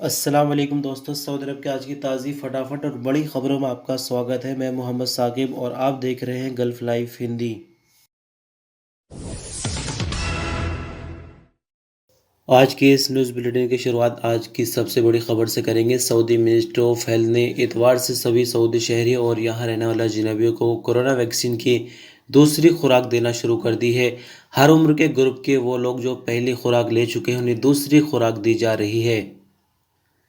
अस्सलाम वालेकुम दोस्तों, सऊदी अरब की आज की ताज़ी फटाफट और बड़ी ख़बरों में आपका स्वागत है। मैं मोहम्मद साकिब और आप देख रहे हैं गल्फ़ लाइव हिंदी। आज के इस न्यूज़ बुलेटिन की शुरुआत आज की सबसे बड़ी खबर से करेंगे। सऊदी मिनिस्ट्री ऑफ हेल्थ ने इतवार से सभी सऊदी शहरी और यहाँ रहने वाले अजनबियों को कोरोना वैक्सीन की दूसरी खुराक देना शुरू कर दी है। हर उम्र के ग्रुप के वो लोग जो पहली खुराक ले चुके हैं उन्हें दूसरी खुराक दी जा रही है।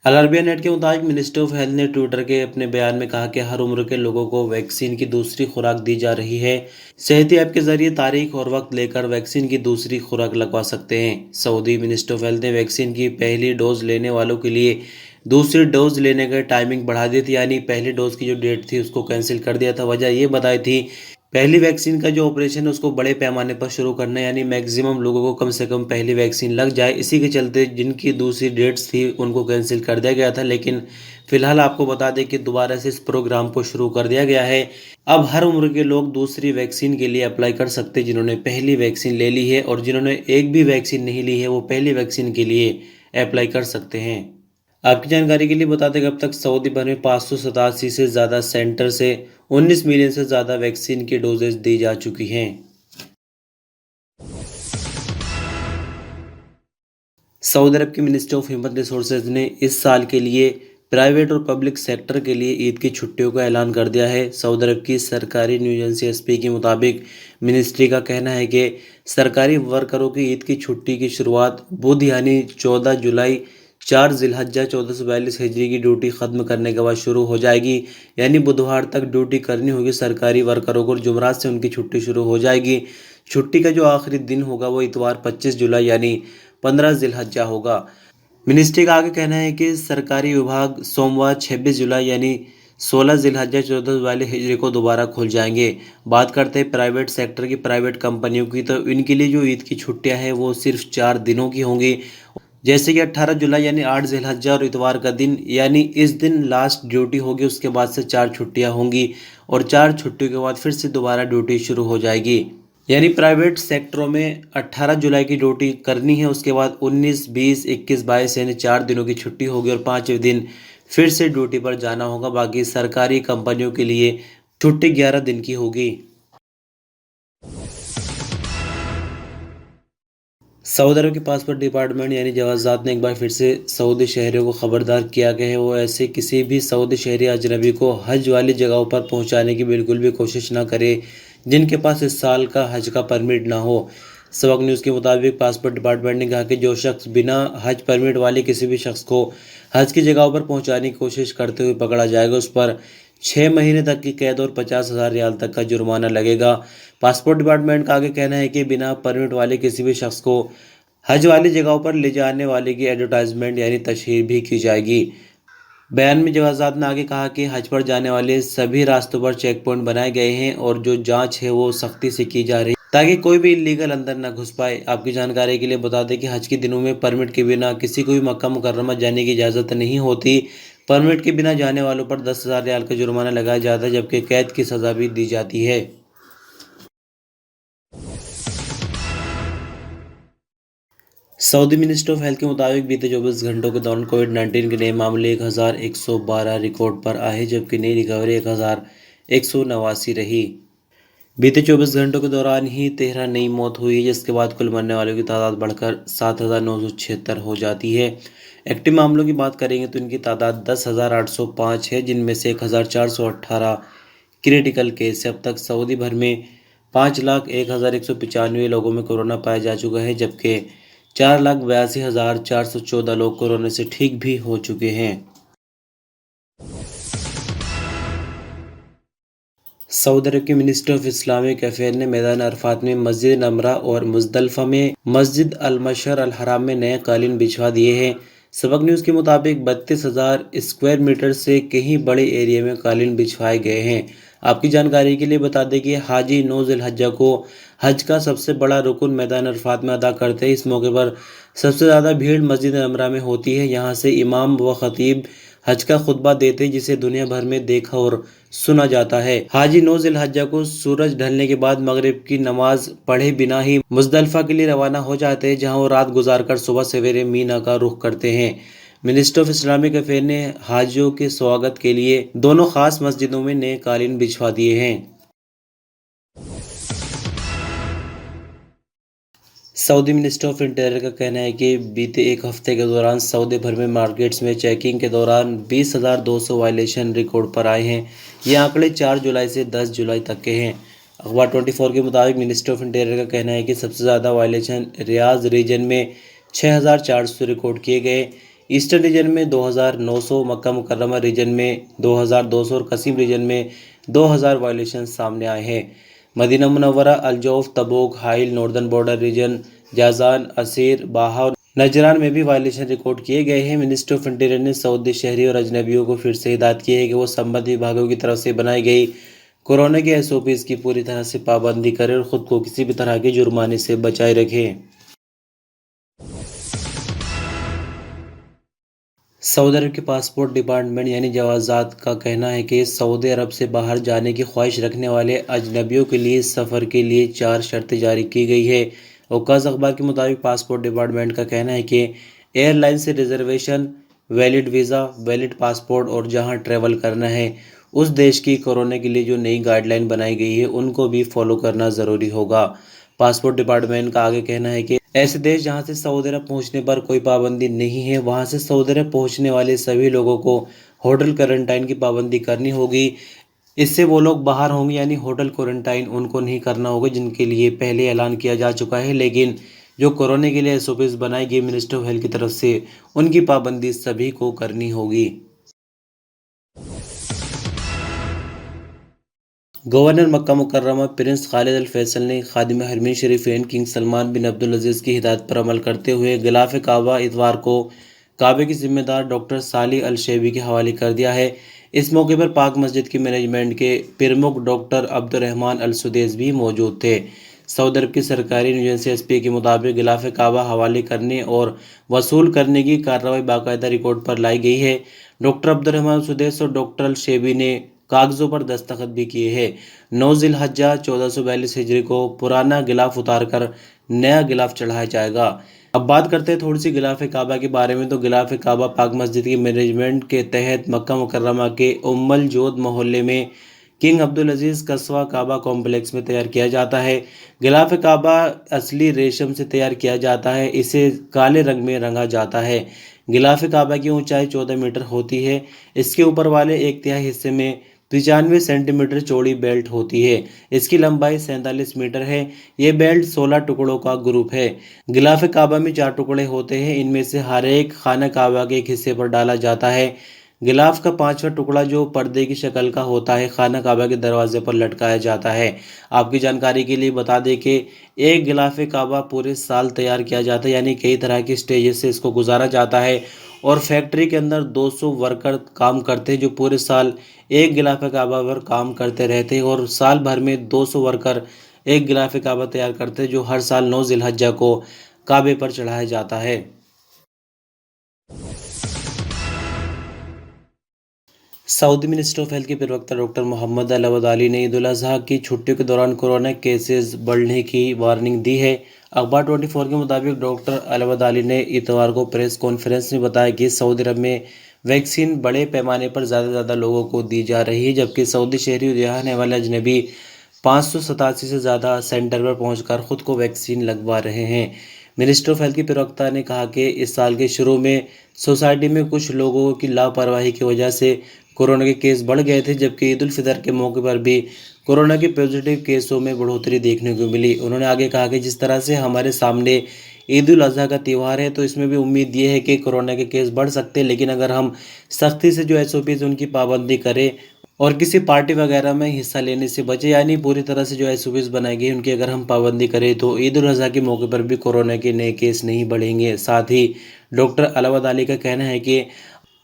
अल अरबिया नेट के मुताबिक मिनिस्ट्री ऑफ हेल्थ ने ट्विटर के अपने बयान में कहा कि हर उम्र के लोगों को वैक्सीन की दूसरी खुराक दी जा रही है। सेहती ऐप के जरिए तारीख और वक्त लेकर वैक्सीन की दूसरी खुराक लगवा सकते हैं। सऊदी मिनिस्ट्री ऑफ हेल्थ ने वैक्सीन की पहली डोज लेने वालों के लिए दूसरी डोज लेने का टाइमिंग बढ़ा दी थी, यानी पहली डोज की जो डेट थी उसको कैंसिल कर दिया था। वजह ये बताई थी पहली वैक्सीन का जो ऑपरेशन है उसको बड़े पैमाने पर शुरू करना है, यानी मैक्सिमम लोगों को कम से कम पहली वैक्सीन लग जाए। इसी के चलते जिनकी दूसरी डेट्स थी उनको कैंसिल कर दिया गया था, लेकिन फिलहाल आपको बता दें कि दोबारा से इस प्रोग्राम को शुरू कर दिया गया है। अब हर उम्र के लोग दूसरी वैक्सीन के लिए अप्लाई कर सकते हैं जिन्होंने पहली वैक्सीन ले ली है, और जिन्होंने एक भी वैक्सीन नहीं ली है वो पहली वैक्सीन के लिए अप्लाई कर सकते हैं। आपकी जानकारी के लिए बता दें कि अब तक सऊदी भर में 587 से ज़्यादा सेंटर से 19 मिलियन से ज़्यादा वैक्सीन की डोजेज दी जा चुकी हैं। सऊदी अरब की मिनिस्ट्री ऑफ ह्यूमन रिसोर्सेज ने इस साल के लिए प्राइवेट और पब्लिक सेक्टर के लिए ईद की छुट्टियों का ऐलान कर दिया है। सऊदी अरब की सरकारी न्यूज एजेंसी एसपी के मुताबिक मिनिस्ट्री का कहना है कि सरकारी वर्करों की ईद की छुट्टी की शुरुआत बुध यानी 14 जुलाई 4 जिलहज्जा 1442 हिजरी की ड्यूटी ख़त्म करने के बाद शुरू हो जाएगी, यानी बुधवार तक ड्यूटी करनी होगी सरकारी वर्करों को। जुमरात से उनकी छुट्टी शुरू हो जाएगी। छुट्टी का जो आखिरी दिन होगा वो इतवार 25 जुलाई यानी 15 जिलहज्जा होगा। मिनिस्ट्री का आगे कहना है कि सरकारी विभाग सोमवार 26 जुलाई यानी 16 जिलहज्जा 1442 हिजरी को दोबारा खुल जाएंगे। बात करते हैं प्राइवेट सेक्टर की, प्राइवेट कंपनियों की, तो इनके लिए जो ईद की छुट्टियां हैं वो सिर्फ 4 दिनों की होंगी। जैसे कि 18 जुलाई यानी 8 जिलहज्जा और इतवार का दिन, यानी इस दिन लास्ट ड्यूटी होगी। उसके बाद से 4 छुट्टियां होंगी और 4 छुट्टियों के बाद फिर से दोबारा ड्यूटी शुरू हो जाएगी। यानी प्राइवेट सेक्टरों में 18 जुलाई की ड्यूटी करनी है, उसके बाद 19, 20, 21, 22 यानी 4 दिनों की छुट्टी होगी और 5वें दिन फिर से ड्यूटी पर जाना होगा। बाकी सरकारी कंपनियों के लिए छुट्टी 11 दिन की होगी। सऊदी अरब के पासपोर्ट डिपार्टमेंट यानी जवाज़ात ने एक बार फिर से सऊदी शहरियों को खबरदार किया गया है वो ऐसे किसी भी सऊदी शहरी अजनबी को हज वाली जगहों पर पहुंचाने की बिल्कुल भी कोशिश ना करे जिनके पास इस साल का हज का परमिट ना हो। सबक न्यूज़ के मुताबिक पासपोर्ट डिपार्टमेंट ने कहा कि जो शख्स बिना हज परमिट वाले किसी भी शख्स को हज की जगहों पर पहुंचाने की कोशिश करते हुए पकड़ा जाएगा उस पर 6 महीने तक की कैद और 50,000 रियाल तक का जुर्माना लगेगा। पासपोर्ट डिपार्टमेंट का आगे कहना है कि बिना परमिट वाले किसी भी शख्स को हज वाली जगहों पर ले जाने वाले की एडवर्टाइजमेंट यानी तशहीर भी की जाएगी। बयान में जवाजात ने आगे कहा कि हज पर जाने वाले सभी रास्तों पर चेक पॉइंट बनाए गए हैं और जो जांच है वो सख्ती से की जा रही है ताकि कोई भी इलीगल अंदर ना घुस पाए। आपकी जानकारी के लिए बता दें कि हज के दिनों में परमिट के बिना किसी को भी मक्का मुकर्रमा जाने की इजाज़त नहीं होती। परमिट के बिना जाने वालों पर 10,000 रियाल का जुर्माना लगाया जाता है, जबकि कैद की सज़ा भी दी जाती है। सऊदी मिनिस्ट्री ऑफ हेल्थ के मुताबिक बीते 24 घंटों के दौरान कोविड-19 के नए मामले 1,112 रिकॉर्ड पर आए, जबकि नई रिकवरी 1,189 रही। बीते 24 घंटों के दौरान ही 13 नई मौत हुई है, जिसके बाद कुल मरने वालों की तादाद बढ़कर 7,976 हो जाती है। एक्टिव मामलों की बात करेंगे तो इनकी तादाद 10,805 है, जिनमें से 1,418 क्रिटिकल केस है। अब तक सऊदी भर में 5,01,195 लोगों में कोरोना पाया जा चुका है, जबकि 4,82,414 लोग कोरोना से ठीक भी हो चुके हैं। सऊदी अरब के मिनिस्ट्री ऑफ इस्लामिक अफेयर ने मैदान अरफात में मस्जिद नमरा और मुजदलफा में मस्जिद अल मशर अल हराम में नए कालीन बिछवा दिए हैं। सबक न्यूज़ के मुताबिक 32,000 स्क्वायर मीटर से कहीं बड़े एरिया में कालीन बिछवाए गए हैं। आपकी जानकारी के लिए बता दें कि हाजी 9 जिलहज्जा को हज का सबसे बड़ा रुकन मैदान अरफात में अदा करते हैं। इस मौके पर सबसे ज़्यादा भीड़ मस्जिद नमरा में होती है। यहाँ से इमाम व खतीब हज का खुतबा देते हैं, जिसे दुनिया भर में देखा और सुना जाता है। हाजी 9 जिलहज्जा को सूरज ढलने के बाद मगरिब की नमाज पढ़े बिना ही मुजदलफा के लिए रवाना हो जाते हैं, जहां वो रात गुजारकर सुबह सवेरे मीना का रुख करते हैं। मिनिस्ट्री ऑफ इस्लामिक अफेयर ने हाजियों के स्वागत के लिए दोनों खास मस्जिदों में नए कालीन बिछवा दिए हैं। सऊदी मिनिस्ट्री ऑफ इंटीरियर का कहना है कि बीते एक हफ्ते के दौरान सऊदी भर में मार्केट्स में चेकिंग के दौरान 20,200 वायलेशन रिकॉर्ड पर आए हैं। ये आंकड़े 4 जुलाई से 10 जुलाई तक के हैं। अखबार 24 के मुताबिक मिनिस्ट्री ऑफ इंटीरियर का कहना है कि सबसे ज़्यादा वायलेशन रियाज रीजन में 6,400 रिकॉर्ड किए गए, ईस्टर्न रीजन में 2,900, मक्का मुकर्रमा रीजन में 2,200 और कसीम रीजन में 2,000 वायलेशन सामने आए हैं। Medina Munawwara, Al Jouf, Tabuk, Hail, northern border region, Jazan, Asir, Baha और नजरान में भी वायलेशन रिकॉर्ड किए गए हैं। मिनिस्ट्री ऑफ इंटीरियर ने सऊदी शहरी और अजनबियों को फिर से हिदायत की है कि वो संबंधित विभागों की तरफ से बनाई गई कोरोना के एसओपीज़ की पूरी तरह से पाबंदी करें और ख़ुद को किसी भी तरह के जुर्माने से बचाए रखें। सऊदी अरब के पासपोर्ट डिपार्टमेंट यानी जवाज़ात का कहना है कि सऊदी अरब से बाहर जाने की ख्वाहिश रखने वाले अजनबियों के लिए सफ़र के लिए 4 शर्तें जारी की गई है। औकाज़ अखबार के मुताबिक पासपोर्ट डिपार्टमेंट का कहना है कि एयरलाइन से reservation, valid visa, valid passport और जहां ट्रैवल करना है उस देश की कोरोना के लिए जो नई गाइडलाइन बनाई गई है उनको भी फॉलो करना ज़रूरी होगा। पासपोर्ट डिपार्टमेंट का आगे कहना है कि ऐसे देश जहां से सऊदी अरब पहुंचने पर कोई पाबंदी नहीं है, वहां से सऊदी अरब पहुंचने वाले सभी लोगों को होटल क्वारंटाइन की पाबंदी करनी होगी। इससे वो लोग बाहर होंगे, यानी होटल क्वारंटाइन उनको नहीं करना होगा जिनके लिए पहले ऐलान किया जा चुका है, लेकिन जो कोरोना के लिए एसओपीज़ बनाई गई मिनिस्ट्री ऑफ हेल्थ की तरफ से उनकी पाबंदी सभी को करनी होगी। गवर्नर मक्का मुकर्रमा प्रिंस खालिद अल फैसल ने खादिम हरमीन शरीफैन किंग सलमान बिन अब्दुल अजीज़ की हिदायत पर अमल करते हुए गिलाफ काबा इतवार को काबे की जिम्मेदार डॉक्टर साली अल शेबी के हवाले कर दिया है। इस मौके पर पाक मस्जिद की मैनेजमेंट के प्रमुख डॉक्टर अब्दुर्रहमान अल सुदैस भी मौजूद थे। सऊदी अरब की सरकारी एजेंसी एसपी के मुताबिक गिलाफ काबा हवाले करने और वसूल करने की कार्रवाई बाकायदा रिकॉर्ड पर लाई गई है। डॉक्टर अब्दुर्रहमान सुदैस और डॉक्टर अल शेबी ने कागजों पर दस्तखत भी किए हैं। 9 जिलहज्जा 1442 हिजरी को पुराना गिलाफ उतारकर नया गिलाफ चढ़ाया जाएगा। अब बात करते हैं थोड़ी सी गिलाफ काबा के बारे में। तो गिलाफ काबा पाक मस्जिद की मैनेजमेंट के तहत मक्का मुकर्रमा के उम्मल जोद मोहल्ले में किंग अब्दुल अजीज़ कस्बा काबा कॉम्प्लेक्स में तैयार किया जाता है। गिलाफ काबा असली रेशम से तैयार किया जाता है, इसे काले रंग में रंगा जाता है। गिलाफ काबा की ऊंचाई 14 मीटर होती है। इसके ऊपर वाले 1/3 हिस्से में 95 सेंटीमीटर चौड़ी बेल्ट होती है। इसकी लंबाई 47 मीटर है। ये बेल्ट 16 टुकड़ों का ग्रुप है। गिलाफ काबा में 4 टुकड़े होते हैं, इनमें से हर एक खाना काबा के एक हिस्से पर डाला जाता है। गिलाफ का 5वां टुकड़ा जो पर्दे की शक्ल का होता है खाना काबा के दरवाजे पर लटकाया जाता है। आपकी जानकारी के लिए बता दें कि एक गिलाफ काबा पूरे साल तैयार किया जाता है, यानी कई तरह की स्टेजेस से इसको गुजारा जाता है और फैक्ट्री के अंदर 200 वर्कर काम करते हैं जो पूरे साल एक गिलाफ काबा पर काम करते रहते हैं और साल भर में 200 वर्कर एक गिलाफ काबा तैयार करते हैं जो हर साल 9 जिलहज्जा को काबे पर चढ़ाया जाता है। सऊदी मिनिस्ट्री ऑफ हेल्थ के प्रवक्ता डॉक्टर मोहम्मद अल अवदाली ने ईद उल अजहा की छुट्टियों के दौरान कोरोना केसेस बढ़ने की वार्निंग दी है। अखबार 24 के मुताबिक डॉक्टर अल अवदाली ने इतवार को प्रेस कॉन्फ्रेंस में बताया कि सऊदी अरब में वैक्सीन बड़े पैमाने पर ज़्यादा लोगों को दी जा रही है, जबकि सऊदी शहरी रहने वाले अजनबी 587 से ज़्यादा सेंटर पर पहुंचकर खुद को वैक्सीन लगवा रहे हैं। मिनिस्टर ऑफ हेल्थ के प्रवक्ता ने कहा कि इस साल के शुरू में सोसाइटी में कुछ लोगों की लापरवाही की वजह से कोरोना के केस बढ़ गए थे, जबकि ईद उल फितर के मौके पर भी कोरोना के पॉजिटिव केसों में बढ़ोतरी देखने को मिली। उन्होंने आगे कहा कि जिस तरह से हमारे सामने ईद उल अजहा का त्यौहार है तो इसमें भी उम्मीद ये है कि कोरोना के केस बढ़ सकते हैं, लेकिन अगर हम सख्ती से जो एसओपीज़ उनकी पाबंदी करें और किसी पार्टी वगैरह में हिस्सा लेने से बचे, यानी पूरी तरह से जो एसओपीज़ बनाई गई उनकी अगर हम पाबंदी करें तो ईद उल अजहा के मौके पर भी कोरोना के नए केस नहीं बढ़ेंगे। साथ ही डॉक्टर अलावद अली का कहना है कि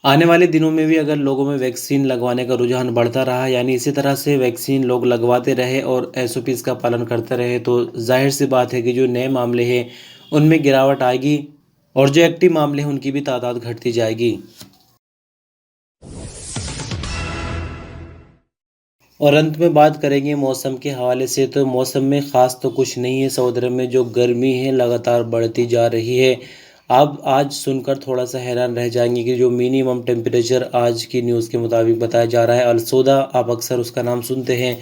आने वाले दिनों में भी अगर लोगों में वैक्सीन लगवाने का रुझान बढ़ता रहा, यानी इसी तरह से वैक्सीन लोग लगवाते रहे और एसओपीज़ का पालन करते रहे, तो जाहिर सी बात है कि जो नए मामले हैं उनमें गिरावट आएगी और जो एक्टिव मामले हैं उनकी भी तादाद घटती जाएगी। और अंत में बात करेंगे मौसम के हवाले से। तो मौसम में ख़ास तो कुछ नहीं है। सऊदी अरब में जो गर्मी है लगातार बढ़ती जा रही है। आप आज सुनकर थोड़ा-सा हैरान रह जाएँगे कि जो मिनिमम टेम्परेचर आज की न्यूज़ के मुताबिक बताया जा रहा है, अल-सोदा आप अक्सर उसका नाम सुनते हैं,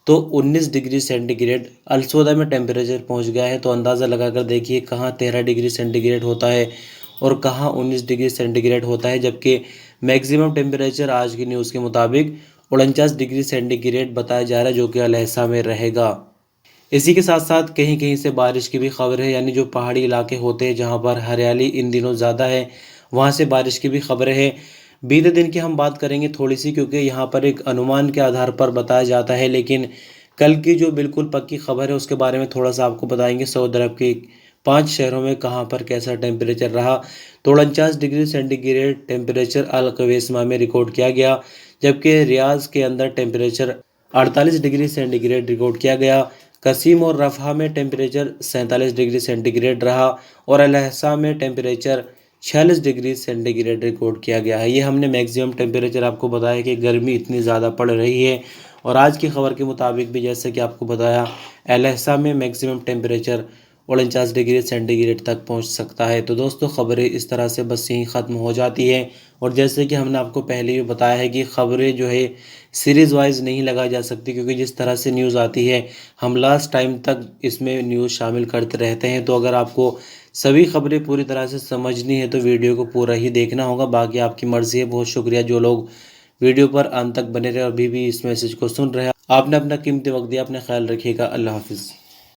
तो 19 डिग्री सेंटीग्रेड अल-सोदा में टेम्परेचर पहुँच गया है। तो अंदाज़ा लगाकर देखिए कहाँ 13 डिग्री सेंटीग्रेड होता है और कहाँ 19 डिग्री सेंटीग्रेड होता है, जबकि मैक्सिमम टेम्परेचर आज की न्यूज़ के मुताबिक 49 डिग्री सेंटीग्रेड बताया जा रहा है, जो कि अल-अहसा में रहेगा। इसी के साथ-साथ कहीं-कहीं से बारिश की भी खबर है, यानी जो पहाड़ी इलाके होते हैं जहाँ पर हरियाली इन दिनों ज़्यादा है, वहाँ से बारिश की भी खबरें हैं। बीते दिन की हम बात करेंगे थोड़ी-सी, क्योंकि यहाँ पर एक अनुमान के आधार पर बताया जाता है, लेकिन कल की जो बिल्कुल पक्की खबर है उसके बारे में थोड़ा-सा आपको बताएँगे। सऊदी अरब के 5 शहरों में कहाँ पर कैसा टेम्परेचर रहा। तो 49 डिग्री सेंटीग्रेड टेम्परेचर अल क्वेस्मा में रिकॉर्ड किया गया, जबकि रियाज़ के अंदर टेम्परेचर 48 डिग्री सेंटीग्रेड रिकॉर्ड किया गया। कसीम और रफ़ा में टेम्परेचर 47 डिग्री सेंटीग्रेड रहा और अल-अहसा में टेम्परेचर 46 डिग्री सेंटीग्रेड रिकॉर्ड किया गया है। ये हमने मैक्सिमम टेम्परेचर आपको बताया कि गर्मी इतनी ज़्यादा पड़ रही है, और आज की खबर के मुताबिक भी जैसे कि आपको बताया, अल-अहसा में मैक्सिमम टेम्परेचर 49 डिग्री सेंटीग्रेड तक पहुंच सकता है। तो दोस्तों, ख़बरें इस तरह से बस यहीं ख़त्म हो जाती है, और जैसे कि हमने आपको पहले भी बताया है कि ख़बरें जो है सीरीज़ वाइज़ नहीं लगाई जा सकती, क्योंकि जिस तरह से न्यूज़ आती है हम लास्ट टाइम तक इसमें न्यूज़ शामिल करते रहते हैं। तो अगर आपको सभी खबरें पूरी तरह से समझनी है तो वीडियो को पूरा ही देखना होगा, बाकी आपकी मर्ज़ी है। बहुत शुक्रिया जो लोग वीडियो पर अंत तक बने रहे और अभी भी इस मैसेज को सुन रहे हैं। आपने अपना कीमती वक्त दिया। अपना ख्याल रखिएगा। अल्लाह हाफ़िज़।